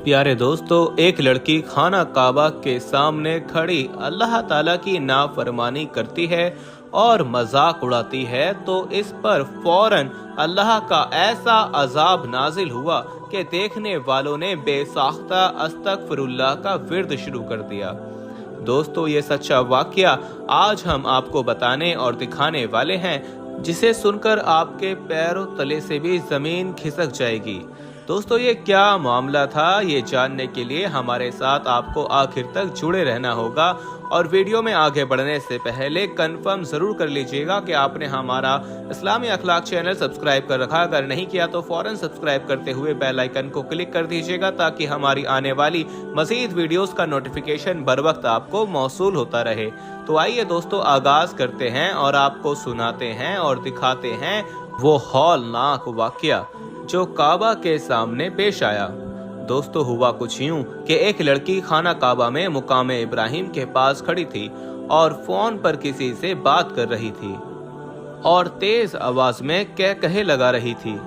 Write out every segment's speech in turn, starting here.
प्यारे दोस्तों, एक लड़की खाना काबा के सामने खड़ी अल्लाह ताला की नाफरमानी करती है और मजाक उड़ाती है, तो इस पर फौरन अल्लाह का ऐसा अजाब नाजिल हुआ कि देखने वालों ने बेसाख्ता अस्तगफिरुल्लाह का विर्द शुरू कर दिया। दोस्तों, ये सच्चा वाकया आज हम आपको बताने और दिखाने वाले हैं, जिसे सुनकर आपके पैरों तले से भी जमीन खिसक जाएगी। दोस्तों, ये क्या मामला था, ये जानने के लिए हमारे साथ आपको आखिर तक जुड़े रहना होगा और वीडियो में आगे बढ़ने से पहले कंफर्म जरूर कर लीजिएगा कि आपने हमारा इस्लामी अखलाक चैनल सब्सक्राइब कर रखा। अगर नहीं किया तो फौरन सब्सक्राइब करते हुए बेल आइकन को क्लिक कर दीजिएगा, ताकि हमारी आने वाली मजीद वीडियोस का नोटिफिकेशन बर वक्त आपको मौसूल होता रहे। तो आइए दोस्तों, आगाज करते हैं और आपको सुनाते हैं और दिखाते हैं वो हौलनाक वाकया जो काबा के सामने पेश आया। दोस्तों, हुआ कुछ यूं कि एक लड़की खाना काबा में मुकाम इब्राहिम के पास खड़ी थी और फोन पर किसी से बात कर रही थी और तेज आवाज में कहे लगा रही थी।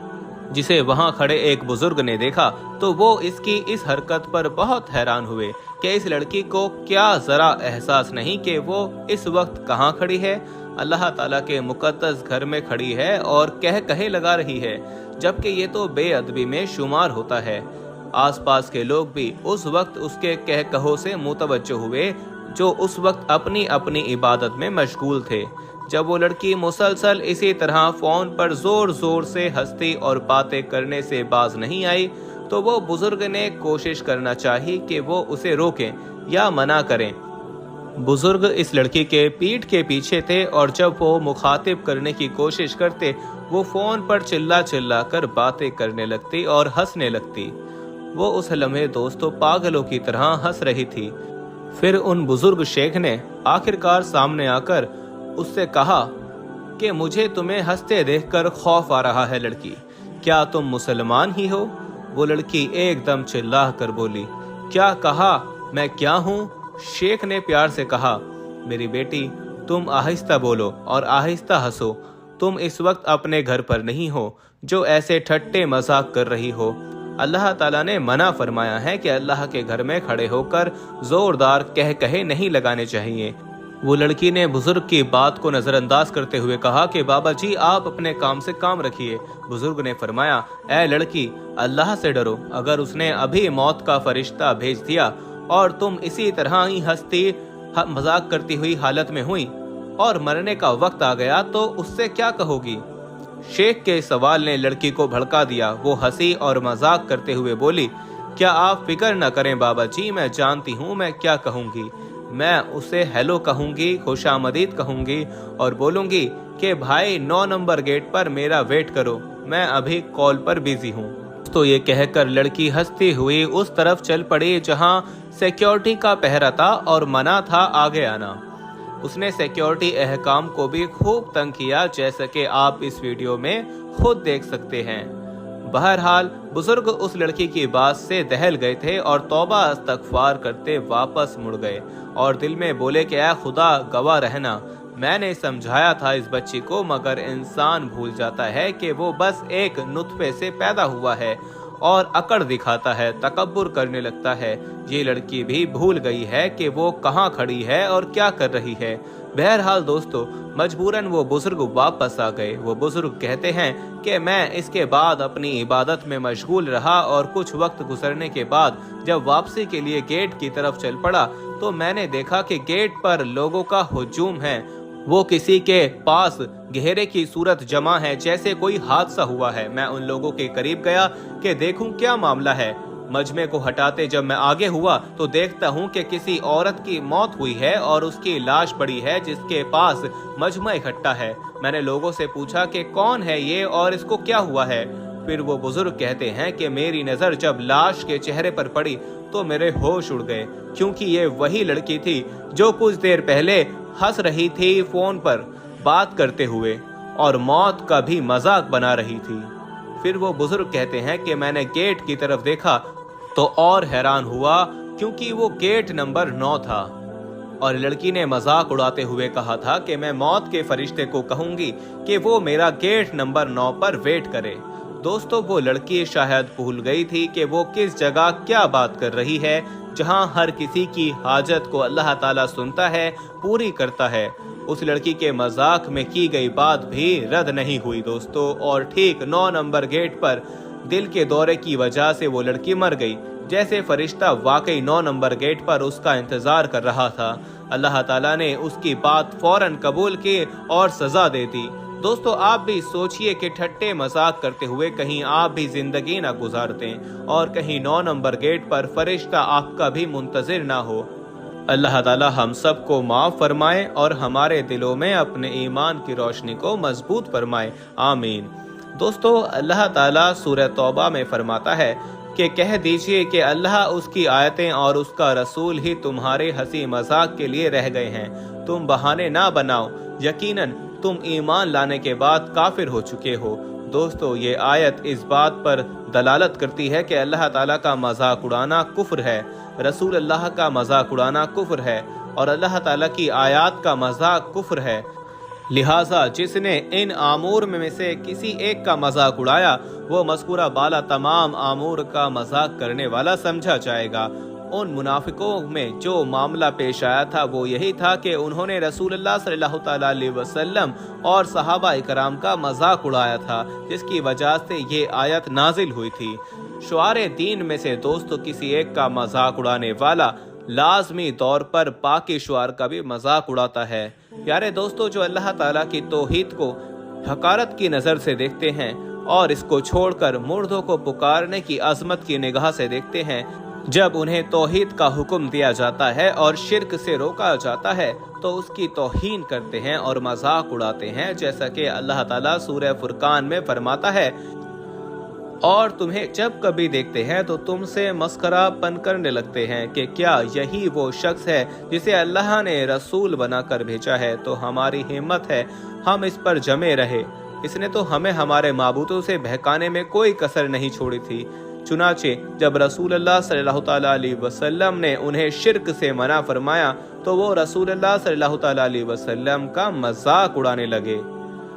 जिसे वहां खड़े एक बुजुर्ग ने देखा तो वो इसकी इस हरकत पर बहुत हैरान हुए कि इस लड़की को क्या जरा एहसास नहीं कि वो इस वक्त कहाँ खड़ी है, अल्लाह ताला के मुकद्दस घर में खड़ी है और कहे लगा रही है, जबकि ये तो बेअदबी में शुमार होता है। आसपास के लोग भी उस वक्त उसके कहो से मुतवज्जो हुए, जो उस वक्त अपनी अपनी इबादत में मशगूल थे। जब वो लड़की मुसलसल इसी तरह फोन पर जोर जोर से हंसती और बातें करने से बाज नहीं आई, तो वो बुजुर्ग ने कोशिश करना चाहिए कि वो उसे रोकें या मना करें। बुजुर्ग इस लड़की के पीठ के पीछे थे और जब वो मुखातिब करने की कोशिश करते, वो फोन पर चिल्ला चिल्ला कर बातें करने लगती और हंसने लगती। वो उस लम्हे दोस्तों पागलों की तरह हंस रही थी। फिर उन बुजुर्ग शेख ने आखिरकार सामने आकर उससे कहा कि मुझे तुम्हें हंसते देखकर खौफ आ रहा है लड़की, क्या तुम मुसलमान ही हो? वो लड़की एकदम चिल्ला कर बोली, क्या कहा? मैं क्या हूँ? शेख ने प्यार से कहा, मेरी बेटी, तुम आहिस्ता बोलो और आहिस्ता हंसो। तुम इस वक्त अपने घर पर नहीं हो जो ऐसे ठट्टे मजाक कर रही हो। अल्लाह ताला ने मना फरमाया है कि अल्लाह के घर में खड़े होकर जोरदार कहे नहीं लगाने चाहिए। वो लड़की ने बुजुर्ग की बात को नजरअंदाज करते हुए कहा कि बाबा जी, आप अपने काम से काम रखिए। बुजुर्ग ने फरमाया, ऐ लड़की, अल्लाह से डरो। अगर उसने अभी मौत का फरिश्ता भेज दिया और तुम इसी तरह ही हंसती मजाक करती हुई हालत में हुई और मरने का वक्त आ गया, तो उससे क्या कहोगी? शेख के सवाल ने लड़की को भड़का दिया। वो हंसी और मजाक करते हुए बोली, क्या आप फिक्र न करें बाबा जी, मैं जानती हूँ मैं क्या कहूँगी। मैं उसे हेलो कहूँगी, खुशामदीद कहूँगी और बोलूँगी कि भाई 9 नंबर गेट पर मेरा वेट करो, मैं अभी कॉल पर बिजी हूँ। तो ये कहकर लड़की हंसती हुई उस तरफ चल पड़ी जहाँ सिक्योरिटी का पहरा था और मना था आगे आना। उसने सिक्योरिटी अहकाम को भी खूब तंग किया, जैसा कि आप इस वीडियो में खुद देख सकते हैं। बहरहाल बुजुर्ग उस लड़की की बात से दहल गए थे और तौबा इस्तगफार करते वापस मुड़ गए और दिल में बोले कि ऐ खुदा, गवाह रहना, मैंने समझाया था इस बच्ची को, मगर इंसान भूल जाता है कि वो बस एक नुत्फे से पैदा हुआ है और अकड़ दिखाता है, तकब्बुर करने लगता है। ये लड़की भी भूल गई है कि वो कहाँ खड़ी है और क्या कर रही है। बहरहाल दोस्तों, मजबूरन वो बुजुर्ग वापस आ गए। वो बुजुर्ग कहते हैं कि मैं इसके बाद अपनी इबादत में मशगूल रहा और कुछ वक्त गुजरने के बाद जब वापसी के लिए गेट की तरफ चल पड़ा, तो मैंने देखा कि गेट पर लोगों का हुजूम है। वो किसी के पास घेरे की सूरत जमा है, जैसे कोई हादसा हुआ है। मैं उन लोगों के करीब गया कि देखूं क्या मामला है। मजमे को हटाते जब मैं आगे हुआ तो देखता हूं कि किसी औरत की मौत हुई है और उसकी लाश पड़ी है, जिसके पास मजमा इकट्ठा है। मैंने लोगों से पूछा कि कौन है ये और इसको क्या हुआ है। फिर वो बुजुर्ग कहते हैं कि मेरी नजर जब लाश के चेहरे पर पड़ी तो मेरे होश उड़ गए, क्योंकि ये वही लड़की थी जो कुछ देर पहले हंस रही थी फोन पर बात करते हुए और मौत का भी मजाक बना रही थी। फिर वो बुजुर्ग कहते हैं कि मैंने गेट की तरफ देखा तो और हैरान हुआ, क्योंकि वो गेट नंबर 9 था। और लड़की ने मजाक उड़ाते हुए कहा था कि मैं मौत के फरिश्ते को कहूंगी कि वो मेरा गेट नंबर 9 पर वेट करे। दोस्तों, वो लड़की शायद भूल गई थी कि वो किस जगह क्या बात कर रही है, जहां हर किसी की हाजत को अल्लाह ताला सुनता है, पूरी करता है। उस लड़की के मजाक में की गई बात भी रद्द नहीं हुई दोस्तों, और ठीक 9 नंबर गेट पर दिल के दौरे की वजह से वो लड़की मर गई। जैसे फरिश्ता वाकई 9 नंबर गेट पर उसका इंतजार कर रहा था। अल्लाह ताला ने उसकी बात फौरन कबूल की और सजा दे दी। दोस्तों, आप भी सोचिए कि ठट्टे मजाक करते हुए कहीं आप भी जिंदगी ना गुजार दें और कहीं 9 नंबर गेट पर फरिश्ता आपका भी मुंतजिर ना हो। अल्लाह ताला हम सब को माफ फरमाए और हमारे दिलों में अपने ईमान की रोशनी को मजबूत फरमाए, आमीन। दोस्तों, अल्लाह ताला सूरह तौबा में फरमाता है कि कह दीजिए कि अल्लाह, उसकी आयतें और उसका रसूल ही तुम्हारे हंसी मजाक के लिए रह गए हैं। तुम बहाने ना बनाओ, यकीनन तुम ईमान लाने के बाद काफिर हो चुके हो। दोस्तों, ये आयत इस बात पर दलालत करती है कि अल्लाह ताला का मजाक उड़ाना कुफ्र है, रसूल अल्लाह का मजाक उड़ाना कुफ्र है और अल्लाह ताला की आयत का मजाक कुफ्र है। लिहाजा जिसने इन आमूर में से किसी एक का मजाक उड़ाया, वो मज़कूरा बाला तमाम आमूर का मजाक करने वाला समझा जाएगा। उन मुनाफिकों में जो मामला पेश आया था वो यही था कि उन्होंने रसूलुल्लाह सल्लल्लाहु अलैहि वसल्लम और सहाबा इकराम का मजाक उड़ाया था, जिसकी वजह से ये आयत नाजिल हुई थी। शुआरे दीन में से दोस्तों किसी एक का मजाक उड़ाने वाला लाजमी तौर पर बाकी शुआर का भी मजाक उड़ाता है। प्यारे दोस्तों, जो अल्लाह ताला की तौहीद को हकारत की नज़र से देखते हैं और इसको छोड़कर मुर्दों को पुकारने की अजमत की निगाह से देखते हैं, जब उन्हें तौहीद का हुक्म दिया जाता है और शिर्क से रोका जाता है तो उसकी तौहीन करते हैं और मजाक उड़ाते हैं, जैसा कि अल्लाह ताला सूरह फुरकान में फरमाता है, और तुम्हें जब कभी देखते हैं तो तुमसे मस्खरापन करने लगते हैं कि क्या यही वो शख्स है जिसे अल्लाह ने रसूल बनाकर भेजा है। तो हमारी हिम्मत है हम इस पर जमे रहे, इसने तो हमें हमारे माबूदों से बहकाने में कोई कसर नहीं छोड़ी थी। चुनाचे जब रसूलुल्लाह सल्लल्लाहु अलैहि वसल्लम ने उन्हें शिर्क से मना फरमाया तो वो रसूलुल्लाह सल्लल्लाहु अलैहि वसल्लम का मजाक उड़ाने लगे।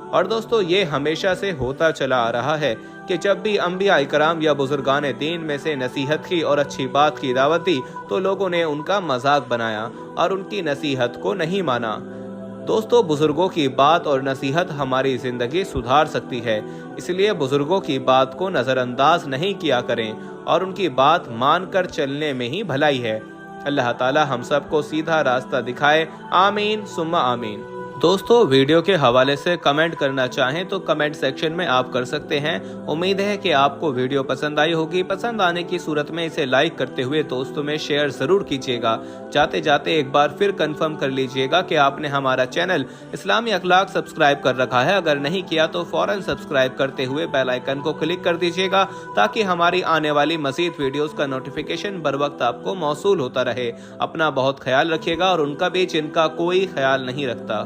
और दोस्तों, ये हमेशा से होता चला आ रहा है कि जब भी अंबिया इकराम या बुजुर्गान दीन में से नसीहत की और अच्छी बात की दावत दी तो लोगों ने उनका मजाक बनाया और उनकी नसीहत को नहीं माना। दोस्तों, बुजुर्गों की बात और नसीहत हमारी जिंदगी सुधार सकती है, इसलिए बुजुर्गों की बात को नजरअंदाज नहीं किया करें और उनकी बात मानकर चलने में ही भलाई है। अल्लाह ताला हम सबको सीधा रास्ता दिखाए, आमीन सुम्मा आमीन। दोस्तों, वीडियो के हवाले से कमेंट करना चाहें तो कमेंट सेक्शन में आप कर सकते हैं। उम्मीद है कि आपको वीडियो पसंद आई होगी। पसंद आने की सूरत में इसे लाइक करते हुए दोस्तों में शेयर जरूर कीजिएगा। जाते जाते एक बार फिर कंफर्म कर लीजिएगा कि आपने हमारा चैनल इस्लामी अखलाक सब्सक्राइब कर रखा है। अगर नहीं किया तो फौरन सब्सक्राइब करते हुए बेल आइकन को क्लिक कर दीजिएगा ताकि हमारी आने वाली मजीद वीडियोस का नोटिफिकेशन बर वक्त आपको मौसूल होता रहे। अपना बहुत ख्याल रखिएगा और उनका भी जिनका कोई ख्याल नहीं रखता।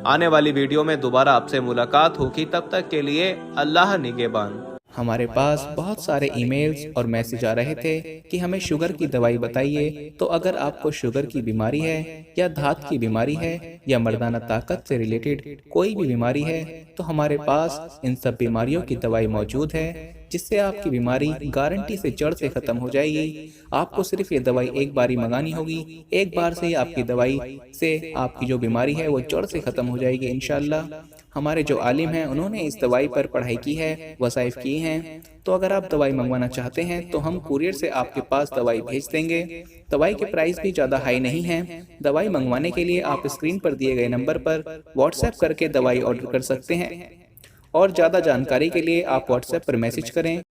आने वाली वीडियो में दोबारा आपसे मुलाकात होगी, तब तक के लिए अल्लाह निगहबान। हमारे पास बहुत सारे ईमेल्स और मैसेज आ रहे थे कि हमें शुगर की दवाई बताइए। तो अगर आपको शुगर की बीमारी है या धात की बीमारी है या मर्दाना ताकत से रिलेटेड कोई भी बीमारी है तो हमारे पास इन सब बीमारियों की दवाई मौजूद है, जिससे आपकी बीमारी गारंटी से जड़ से खत्म हो जाएगी। आपको सिर्फ ये दवाई एक बार ही मंगानी होगी। एक बार से ही आपकी दवाई से आपकी जो बीमारी है वो जड़ से खत्म हो जाएगी इंशाल्लाह। हमारे जो आलिम हैं उन्होंने इस दवाई पर पढ़ाई की है, वसाइफ किए हैं। तो अगर आप दवाई मंगवाना चाहते हैं तो हम कुरियर से आपके पास दवाई भेज देंगे। दवाई के प्राइस भी ज़्यादा हाई नहीं है। दवाई मंगवाने के लिए आप स्क्रीन पर दिए गए नंबर पर व्हाट्सएप करके दवाई ऑर्डर कर सकते हैं और ज़्यादा जानकारी के लिए आप व्हाट्सएप पर मैसेज करें।